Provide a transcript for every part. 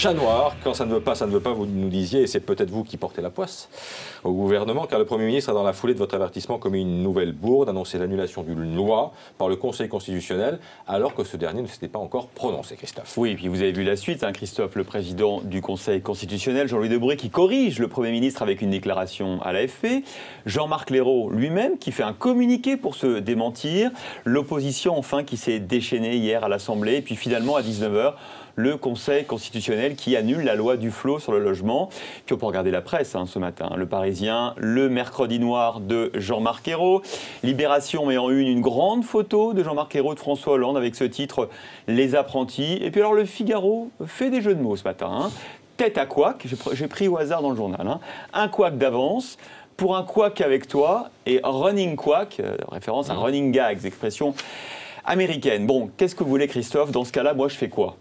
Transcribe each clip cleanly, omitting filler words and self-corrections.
chat noir. Quand ça ne veut pas, ça ne veut pas, vous nous disiez, et c'est peut-être vous qui portez la poisse au gouvernement, car le Premier ministre a, dans la foulée de votre avertissement, commis une nouvelle bourde, annoncé l'annulation d'une loi par le Conseil constitutionnel, alors que ce dernier ne s'était pas encore prononcé, Christophe. Oui, et puis vous avez vu la suite, hein, Christophe, le président du Conseil constitutionnel, Jean-Louis Debré, qui corrige le Premier ministre avec une déclaration à l'AFP. Jean-Marc Ayrault lui-même qui fait un communiqué pour se démentir. L'opposition, enfin, qui s'est déchaînée hier à l'Assemblée. Et puis finalement, à 19h, le Conseil constitutionnel qui annule la loi Duflot sur le logement. Puis on peut regarder la presse ce matin. Le Parisien, le mercredi noir de Jean-Marc Ayrault. Libération met en une grande photo de Jean-Marc Ayrault de François Hollande avec ce titre « Les apprentis ». Et puis alors le Figaro fait des jeux de mots ce matin. Tête à couac, j'ai pris au hasard dans le journal. Un couac d'avance pour un couac avec toi et running couac, référence à running gags, expression américaine. Bon, qu'est-ce que vous voulez, Christophe? Dans ce cas-là, moi, je fais quoi?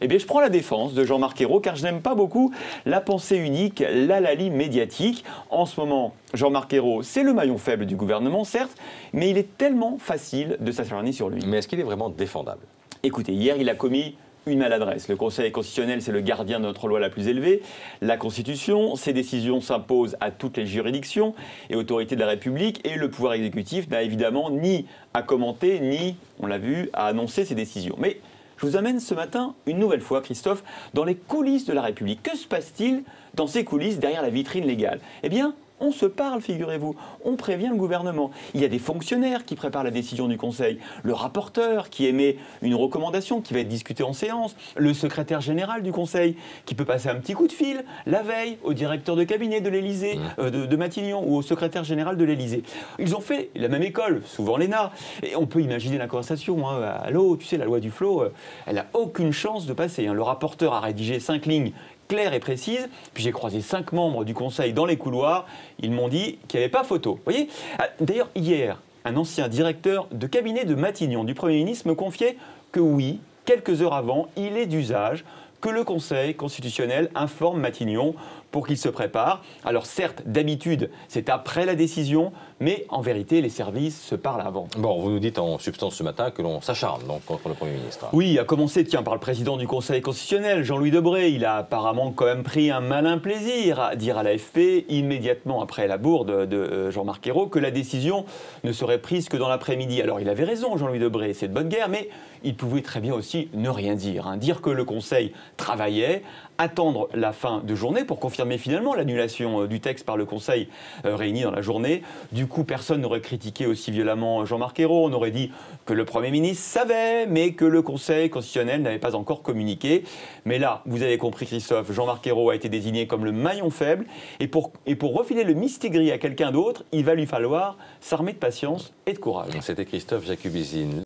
Eh bien, je prends la défense de Jean-Marc Ayrault, car je n'aime pas beaucoup la pensée unique, l'hallali médiatique. En ce moment, Jean-Marc Ayrault, c'est le maillon faible du gouvernement, certes, mais il est tellement facile de s'acharner sur lui. Mais est-ce qu'il est vraiment défendable? Écoutez, hier, il a commis une maladresse. Le Conseil constitutionnel, c'est le gardien de notre loi la plus élevée, la Constitution. Ses décisions s'imposent à toutes les juridictions et autorités de la République. Et le pouvoir exécutif n'a évidemment ni à commenter, ni, on l'a vu, à annoncer ses décisions. Mais je vous amène ce matin, une nouvelle fois, Christophe, dans les coulisses de la République. Que se passe-t-il dans ces coulisses, derrière la vitrine légale? Eh bien, on se parle, figurez-vous. On prévient le gouvernement. Il y a des fonctionnaires qui préparent la décision du Conseil. Le rapporteur qui émet une recommandation qui va être discutée en séance. Le secrétaire général du Conseil qui peut passer un petit coup de fil la veille au directeur de cabinet de l'Élysée, de Matignon ou au secrétaire général de l'Élysée. Ils ont fait la même école, souvent l'ENA. Et on peut imaginer la conversation. Allô, tu sais, la loi Duflot, elle n'a aucune chance de passer. Le rapporteur a rédigé 5 lignes claire et précise. Puis j'ai croisé 5 membres du Conseil dans les couloirs. Ils m'ont dit qu'il n'y avait pas photo. Vous voyez? D'ailleurs, hier, un ancien directeur de cabinet de Matignon, du Premier ministre, me confiait que oui, quelques heures avant, il est d'usage que le Conseil constitutionnel informe Matignon pour qu'il se prépare. Alors certes, d'habitude, c'est après la décision, mais en vérité, les services se parlent avant. Bon, vous nous dites en substance ce matin que l'on s'acharne donc contre le Premier ministre. Oui, à commencer, tiens, par le président du Conseil constitutionnel, Jean-Louis Debré. Il a apparemment quand même pris un malin plaisir à dire à l'AFP, immédiatement après la bourde de Jean-Marc Ayrault, que la décision ne serait prise que dans l'après-midi. Alors il avait raison, Jean-Louis Debré, c'est de bonne guerre, mais il pouvait très bien aussi ne rien dire. Dire que le Conseil travaillait, attendre la fin de journée pour confirmer finalement l'annulation du texte par le Conseil réuni dans la journée. Du coup, personne n'aurait critiqué aussi violemment Jean-Marc Ayrault. On aurait dit que le Premier ministre savait, mais que le Conseil constitutionnel n'avait pas encore communiqué. Mais là, vous avez compris, Christophe, Jean-Marc Ayrault a été désigné comme le maillon faible. Et pour refiler le mistigris à quelqu'un d'autre, il va lui falloir s'armer de patience et de courage. C'était Christophe Jacubizine.